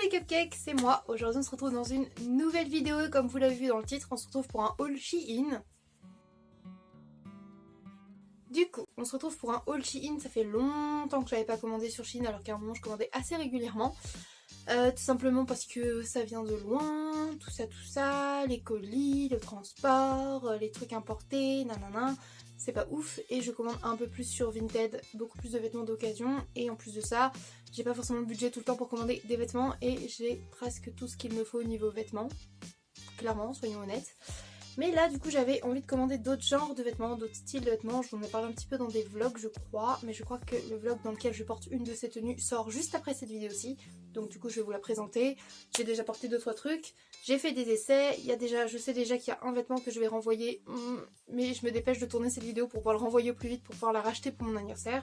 les cupcakes, c'est moi. Aujourd'hui on se retrouve dans une nouvelle vidéo. Comme vous l'avez vu dans le titre, on se retrouve pour un haul Shein. Du coup, on se retrouve pour un haul Shein. Ça fait longtemps que j'avais pas commandé sur Shein, alors qu'à un moment je commandais assez régulièrement. Tout simplement parce que ça vient de loin, tout ça, les colis, le transport, les trucs importés, nanana. C'est pas ouf, et je commande un peu plus sur Vinted, beaucoup plus de vêtements d'occasion, et en plus de ça, j'ai pas forcément le budget tout le temps pour commander des vêtements, et j'ai presque tout ce qu'il me faut au niveau vêtements, clairement, soyons honnêtes. Mais là du coup j'avais envie de commander d'autres genres de vêtements, d'autres styles de vêtements. Je vous en ai parlé un petit peu dans des vlogs je crois, mais je crois que le vlog dans lequel je porte une de ces tenues sort juste après cette vidéo-ci. Donc du coup je vais vous la présenter. J'ai déjà porté 2-3 trucs, j'ai fait des essais, je sais déjà qu'il y a un vêtement que je vais renvoyer, mais je me dépêche de tourner cette vidéo pour pouvoir le renvoyer au plus vite pour pouvoir la racheter pour mon anniversaire.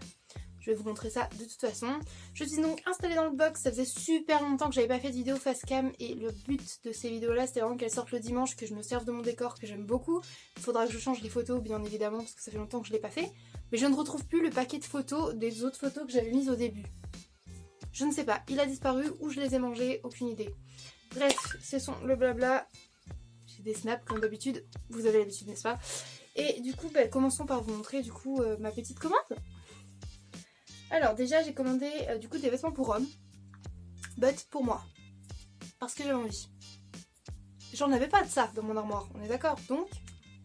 Je vais vous montrer ça de toute façon. Je suis donc installée dans le box, ça faisait super longtemps que j'avais pas fait de vidéo face cam et le but de ces vidéos là c'était vraiment qu'elles sortent le dimanche, que je me serve de mon décor que j'aime beaucoup. Il faudra que je change les photos bien évidemment parce que ça fait longtemps que je l'ai pas fait. Mais je ne retrouve plus le paquet de photos des autres photos que j'avais mises au début. Je ne sais pas, il a disparu ou je les ai mangés, aucune idée. Bref, ce sont le blabla. J'ai des snaps comme d'habitude, vous avez l'habitude n'est-ce pas? Et du coup commençons par vous montrer du coup ma petite commande. Alors déjà j'ai commandé du coup des vêtements pour hommes, but pour moi, parce que j'avais envie. J'en avais pas de ça dans mon armoire, on est d'accord, donc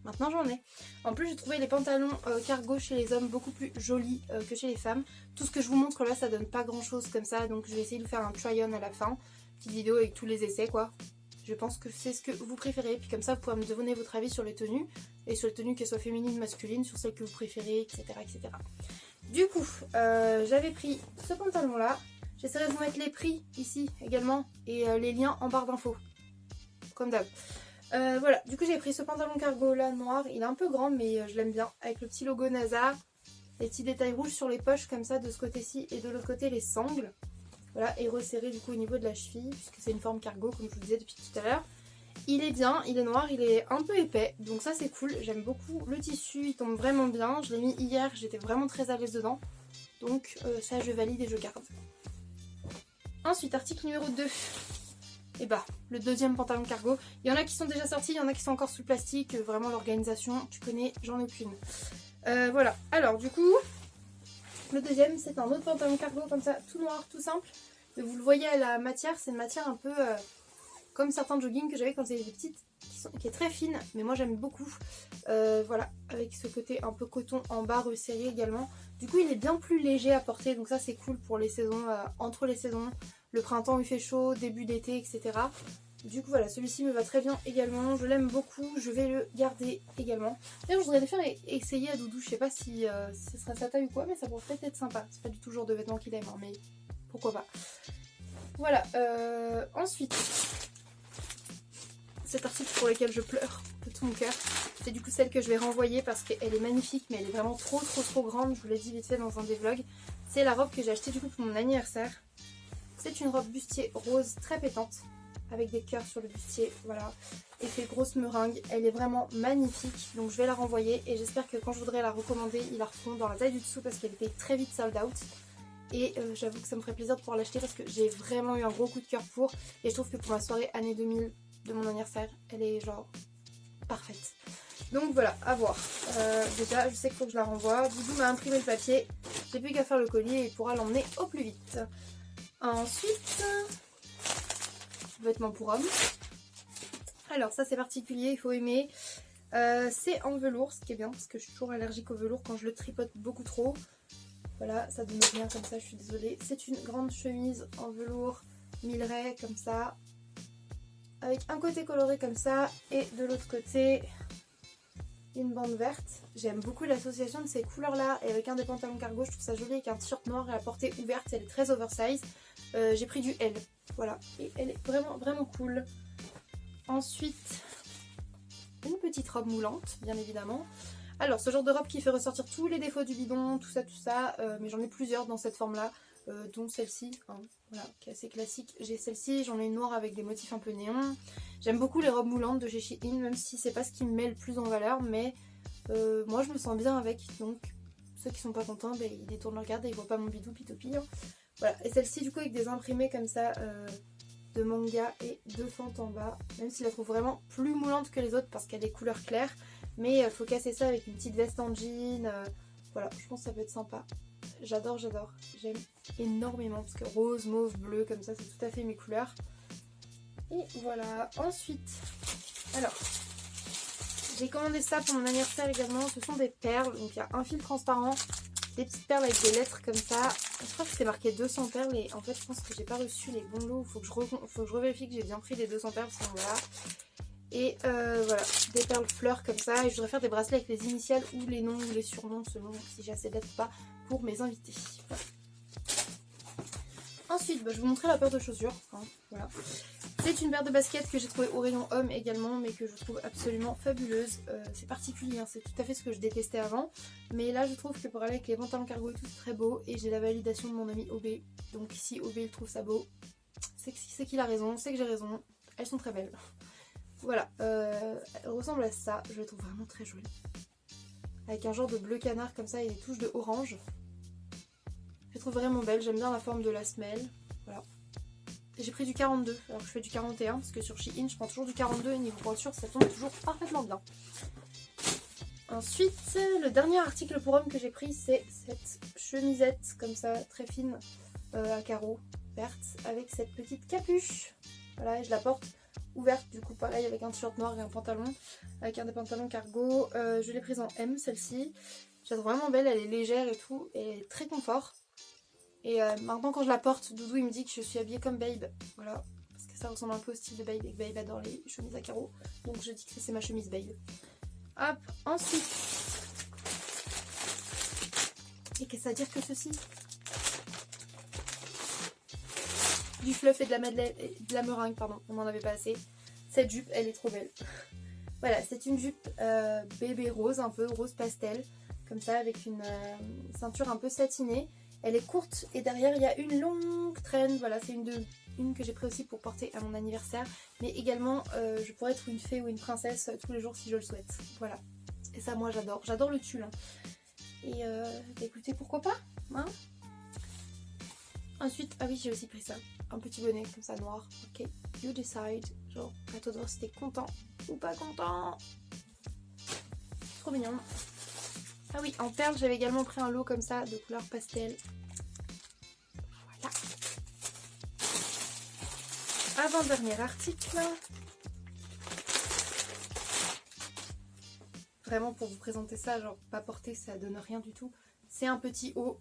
maintenant j'en ai. En plus j'ai trouvé les pantalons cargo chez les hommes beaucoup plus jolis que chez les femmes. Tout ce que je vous montre là ça donne pas grand chose comme ça, donc je vais essayer de vous faire un try-on à la fin. Petite vidéo avec tous les essais quoi. Je pense que c'est ce que vous préférez, puis comme ça vous pouvez me donner votre avis sur les tenues, et sur les tenues qu'elles soient féminines, masculines, sur celles que vous préférez, etc. etc. Du coup, j'avais pris ce pantalon là. J'essaierai de vous mettre les prix ici également et les liens en barre d'infos. Comme d'hab. Voilà, du coup j'ai pris ce pantalon cargo là noir. Il est un peu grand mais je l'aime bien. Avec le petit logo NASA. Les petits détails rouges sur les poches comme ça de ce côté-ci et de l'autre côté les sangles. Voilà, et resserré du coup au niveau de la cheville puisque c'est une forme cargo comme je vous disais depuis tout à l'heure. Il est bien, il est noir, il est un peu épais, donc ça c'est cool, j'aime beaucoup le tissu, il tombe vraiment bien, je l'ai mis hier, j'étais vraiment très à l'aise dedans, donc ça je valide et je garde. Ensuite, article numéro 2, et bah le deuxième pantalon cargo, il y en a qui sont déjà sortis, il y en a qui sont encore sous plastique, vraiment l'organisation, tu connais, j'en ai aucune. Voilà, alors du coup, le deuxième c'est un autre pantalon cargo comme ça, tout noir, tout simple, mais vous le voyez à la matière, c'est une matière un peu... comme certains joggings que j'avais quand j'étais petite, qui est très fine, mais moi j'aime beaucoup. Voilà, avec ce côté un peu coton en bas resserré également. Du coup il est bien plus léger à porter, donc ça c'est cool pour les saisons, entre les saisons, le printemps où il fait chaud, début d'été, etc. Du coup voilà, celui-ci me va très bien également, je l'aime beaucoup, je vais le garder également. D'ailleurs je voudrais le faire essayer à Doudou, je sais pas si ce sera sa taille ou quoi, mais ça pourrait peut-être être sympa. C'est pas du tout le genre de vêtements qu'il aime, hein, mais pourquoi pas. Voilà, ensuite... cet article pour lequel je pleure de tout mon cœur. C'est du coup celle que je vais renvoyer parce qu'elle est magnifique mais elle est vraiment trop grande. Je vous l'ai dit vite fait dans un des vlogs. C'est la robe que j'ai achetée du coup pour mon anniversaire. C'est une robe bustier rose très pétante avec des cœurs sur le bustier. Voilà. Effet grosse meringue. Elle est vraiment magnifique. Donc je vais la renvoyer et j'espère que quand je voudrais la recommander, ils la referont dans la taille du dessous parce qu'elle était très vite sold out. Et j'avoue que ça me ferait plaisir de pouvoir l'acheter parce que j'ai vraiment eu un gros coup de cœur pour. Et je trouve que pour ma soirée année 2000 de mon anniversaire, elle est genre parfaite. Donc voilà, à voir. Déjà, je sais qu'il faut que je la renvoie. Doudou m'a imprimé le papier. J'ai plus qu'à faire le colis et il pourra l'emmener au plus vite. Ensuite, vêtements pour hommes. Alors ça c'est particulier, il faut aimer. C'est en velours, ce qui est bien parce que je suis toujours allergique au velours quand je le tripote beaucoup trop. Voilà, ça donne rien comme ça, je suis désolée. C'est une grande chemise en velours milleret comme ça. Avec un côté coloré comme ça et de l'autre côté une bande verte. J'aime beaucoup l'association de ces couleurs là et avec un des pantalons cargo, je trouve ça joli avec un t-shirt noir et la portée ouverte, elle est très oversize. J'ai pris du L, voilà, et elle est vraiment cool. Ensuite, une petite robe moulante, bien évidemment. Alors ce genre de robe qui fait ressortir tous les défauts du bidon, tout ça, mais j'en ai plusieurs dans cette forme là. Dont celle-ci, hein, voilà, qui est assez classique. J'ai celle-ci, j'en ai une noire avec des motifs un peu néon. J'aime beaucoup les robes moulantes de chez Shein, même si c'est pas ce qui me met le plus en valeur, mais moi je me sens bien avec, donc ceux qui sont pas contents, ben, ils détournent leur regard et ils voient pas mon bidou pitopi. Hein. Voilà, et celle-ci du coup avec des imprimés comme ça, de manga et de fente en bas. Même si je la trouve vraiment plus moulante que les autres parce qu'elle est couleur claire. Mais il faut casser ça avec une petite veste en jean. Voilà, je pense que ça peut être sympa. J'adore, j'adore. J'aime énormément parce que rose, mauve, bleu, comme ça, c'est tout à fait mes couleurs. Et voilà. Ensuite, alors, j'ai commandé ça pour mon anniversaire également. Ce sont des perles. Donc il y a un fil transparent, des petites perles avec des lettres comme ça. Je crois que c'était marqué 200 perles et en fait je pense que j'ai pas reçu les bons lots. Faut que je revérifie que j'ai bien pris les 200 perles, sinon voilà. Et voilà, des perles fleurs comme ça. Et je voudrais faire des bracelets avec les initiales ou les noms ou les surnoms selon si j'ai assez de lettres ou pas pour mes invités. Voilà. Ensuite, je vais vous montrer la paire de chaussures. Hein, voilà. C'est une paire de baskets que j'ai trouvée au rayon homme également, mais que je trouve absolument fabuleuse. C'est particulier, hein, c'est tout à fait ce que je détestais avant. Mais là, je trouve que pour aller avec les pantalons cargo et tout, c'est très beau. Et j'ai la validation de mon ami OB. Donc si OB il trouve ça beau, c'est qu'il a raison, c'est que j'ai raison. Elles sont très belles. Voilà, elles ressemblent à ça. Je les trouve vraiment très jolies. Avec un genre de bleu canard comme ça et des touches de orange. Je les trouve vraiment belles. J'aime bien la forme de la semelle. Voilà. J'ai pris du 42, alors que je fais du 41 parce que sur Shein je prends toujours du 42 et niveau pointure ça tombe toujours parfaitement bien. Ensuite, le dernier article pour homme que j'ai pris, c'est cette chemisette comme ça, très fine, à carreaux, verte, avec cette petite capuche. Voilà, et je la porte ouverte, du coup pareil avec un t-shirt noir et un pantalon, avec un des pantalons cargo. Je l'ai prise en M celle-ci. Je la trouve vraiment belle, elle est légère et tout, et elle est très confort. Et maintenant quand je la porte, Doudou il me dit que je suis habillée comme Babe, voilà, parce que ça ressemble un peu au style de Babe et que Babe adore les chemises à carreaux, donc je dis que c'est ma chemise Babe. Hop, ensuite, et qu'est-ce à dire que ceci? Du fluff et de la madeleine, de la meringue, pardon, on n'en avait pas assez. Cette jupe, elle est trop belle. Voilà, c'est une jupe bébé rose, un peu rose pastel, comme ça, avec une ceinture un peu satinée. Elle est courte et derrière il y a une longue traîne. Voilà, c'est une que j'ai pris aussi pour porter à mon anniversaire. Mais également, je pourrais être une fée ou une princesse tous les jours si je le souhaite. Voilà. Et ça, moi, j'adore. J'adore le tulle. Hein. Et écoutez, pourquoi pas hein. Ensuite, ah oui, j'ai aussi pris ça. Un petit bonnet comme ça, noir. Ok, you decide. Genre, à toi de voir si t'es content ou pas content. Trop mignon. Ah oui, en perles, j'avais également pris un lot comme ça, de couleur pastel. Voilà. Avant-dernier article. Vraiment, pour vous présenter ça, genre, pas porter, ça donne rien du tout. C'est un petit haut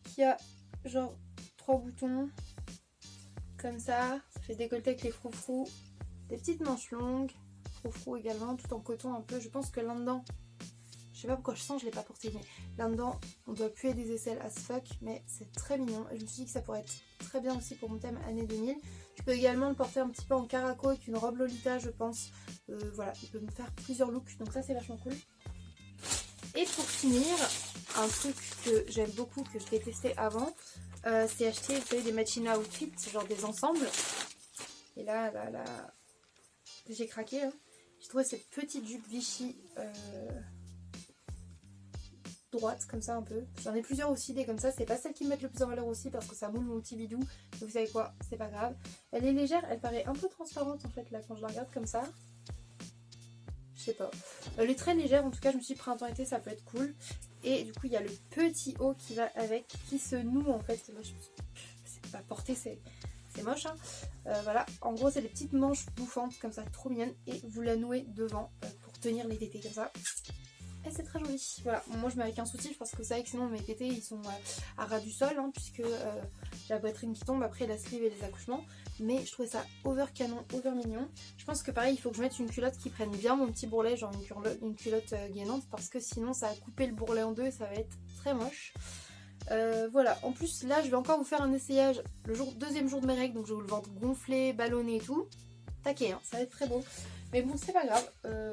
qui a, genre, 3 boutons. Comme ça. Ça fait décolleté avec les froufrous. Des petites manches longues. Froufrous également, tout en coton un peu. Je pense que là-dedans... Je sais pas pourquoi je sens, je l'ai pas porté, mais là-dedans, on doit puer des aisselles as fuck, mais c'est très mignon. Et je me suis dit que ça pourrait être très bien aussi pour mon thème année 2000. Je peux également le porter un petit peu en caraco avec une robe Lolita, je pense. Voilà, il peut me faire plusieurs looks, donc ça c'est vachement cool. Et pour finir, un truc que j'aime beaucoup, que je détestais avant, c'est acheter, vous savez, des matching outfits, genre des ensembles. Et là, j'ai craqué. Hein. J'ai trouvé cette petite jupe Vichy... droite comme ça un peu. J'en ai plusieurs aussi des comme ça. C'est pas celle qui me met le plus en valeur aussi parce que ça moule mon petit bidou. Mais vous savez quoi, c'est pas grave. Elle est légère, elle paraît un peu transparente en fait là quand je la regarde comme ça. Je sais pas. Elle est très légère en tout cas. Je me suis dit printemps-été ça peut être cool. Et du coup il y a le petit haut qui va avec, qui se noue en fait. C'est pas porté, c'est moche hein. Voilà, en gros c'est des petites manches bouffantes comme ça, trop mignonnes. Et vous la nouez devant pour tenir les tétés comme ça. Et c'est très joli. Voilà, moi je mets avec un soutif parce que vous savez que sinon mes tétés ils sont à ras du sol hein, puisque j'ai la poitrine qui tombe après la sleeve et les accouchements. Mais je trouvais ça over canon, over mignon. Je pense que pareil il faut que je mette une culotte qui prenne bien mon petit bourrelet, genre une culotte gainante parce que sinon ça va couper le bourrelet en deux et ça va être très moche. Voilà, en plus là je vais encore vous faire un essayage le deuxième jour de mes règles, donc je vais vous le ventre gonflé, ballonné et tout. Taquet, hein, ça va être très beau. Mais bon, c'est pas grave,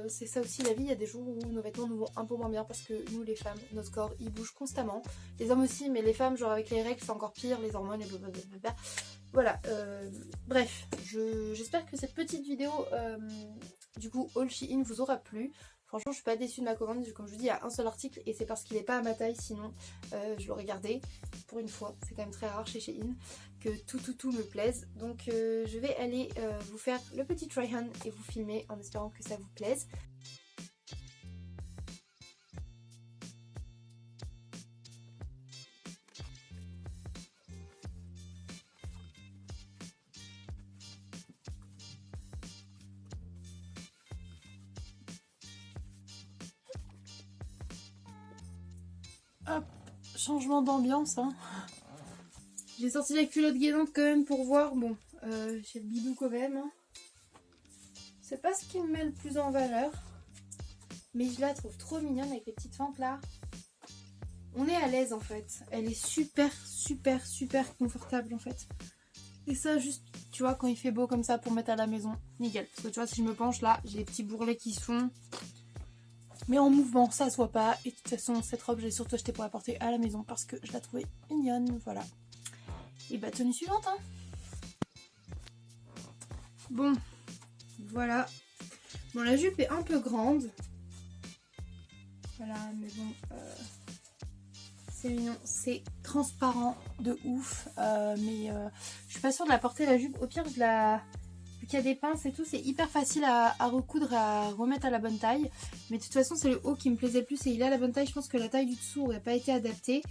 c'est ça aussi la vie, il y a des jours où nos vêtements nous vont un peu moins bien parce que nous les femmes, notre corps il bouge constamment. Les hommes aussi, mais les femmes, genre avec les règles c'est encore pire, les hormones et blablabla. Voilà, bref, j'espère que cette petite vidéo du coup All Shein vous aura plu. Franchement, je suis pas déçue de ma commande. Comme je vous dis, il y a un seul article et c'est parce qu'il n'est pas à ma taille. Sinon, je l'aurais gardé. Pour une fois, c'est quand même très rare chez Shein que tout me plaise. Donc, je vais aller vous faire le petit try-on et vous filmer en espérant que ça vous plaise. Hop, changement d'ambiance, hein. J'ai sorti la culotte gainante quand même pour voir. Bon, j'ai le bidou quand même. Hein. C'est pas ce qui me met le plus en valeur. Mais je la trouve trop mignonne avec les petites fentes là. On est à l'aise en fait. Elle est super confortable en fait. Et ça juste, tu vois, quand il fait beau comme ça pour mettre à la maison, nickel. Parce que tu vois, si je me penche là, j'ai les petits bourrelets qui se font. Mais en mouvement, ça se voit pas. Et de toute façon, cette robe, j'ai surtout acheté pour la porter à la maison parce que je la trouvais mignonne. Voilà. Et bah, tenue suivante. Hein. Bon, voilà. Bon, la jupe est un peu grande. Voilà, mais bon, c'est mignon. C'est transparent de ouf. Mais je suis pas sûre de la porter la jupe. Au pire, je la... Vu qu'il y a des pinces et tout, c'est hyper facile à recoudre, à remettre à la bonne taille. Mais de toute façon, c'est le haut qui me plaisait le plus et il est à la bonne taille. Je pense que la taille du dessous n'aurait pas été adaptée.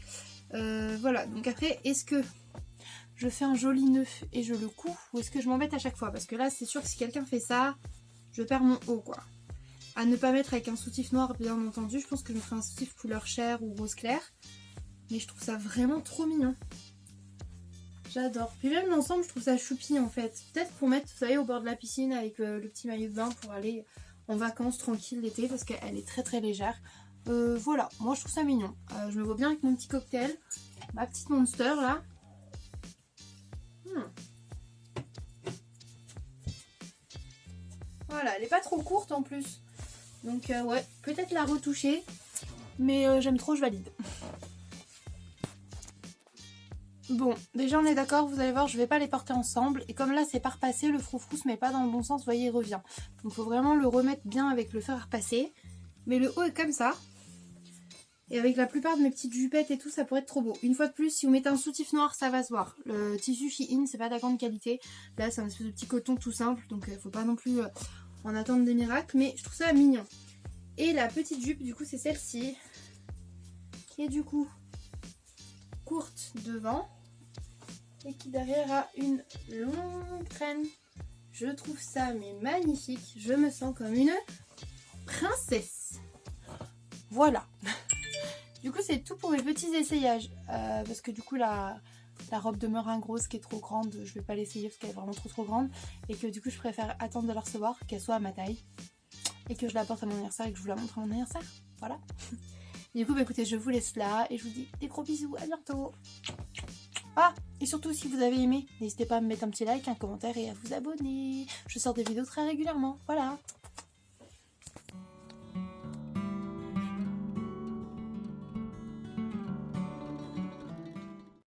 Voilà, donc après, est-ce que je fais un joli nœud et je le couds ou est-ce que je m'embête à chaque fois? Parce que là, c'est sûr que si quelqu'un fait ça, je perds mon haut, quoi. À ne pas mettre avec un soutif noir, bien entendu. Je pense que je me ferai un soutif couleur chair ou rose clair. Mais je trouve ça vraiment trop mignon. J'adore. Puis même l'ensemble, je trouve ça choupi en fait. Peut-être pour mettre, vous savez, au bord de la piscine avec le petit maillot de bain pour aller en vacances tranquille l'été parce qu'elle est très légère. Voilà, moi je trouve ça mignon. Je me vois bien avec mon petit cocktail, ma petite Monster là. Voilà, elle est pas trop courte en plus. Donc ouais, peut-être la retoucher. Mais j'aime trop, je valide. Bon, déjà on est d'accord, vous allez voir, je vais pas les porter ensemble. Et comme là c'est pas repassé, le froufrou se met pas dans le bon sens, vous voyez, il revient. Donc il faut vraiment le remettre bien avec le fer à repasser. Mais le haut est comme ça. Et avec la plupart de mes petites jupettes et tout, ça pourrait être trop beau. Une fois de plus, si vous mettez un soutif noir, ça va se voir. Le tissu Shein, c'est pas de la grande qualité. Là, c'est un espèce de petit coton tout simple, donc faut pas non plus en attendre des miracles. Mais je trouve ça mignon. Et la petite jupe, du coup, c'est celle-ci. Qui est du coup courte devant. Et qui derrière a une longue traîne. Je trouve ça mais magnifique. Je me sens comme une princesse. Voilà. Du coup c'est tout pour mes petits essayages. Parce que du coup la robe de meringue rose qui est trop grande, je vais pas l'essayer parce qu'elle est vraiment trop grande. Et que du coup je préfère attendre de la recevoir, qu'elle soit à ma taille. Et que je la porte à mon anniversaire et que je vous la montre à mon anniversaire. Voilà. Et du coup bah, écoutez, je vous laisse là et je vous dis des gros bisous. À bientôt. Ah, et surtout si vous avez aimé, n'hésitez pas à me mettre un petit like, un commentaire et à vous abonner. Je sors des vidéos très régulièrement. Voilà.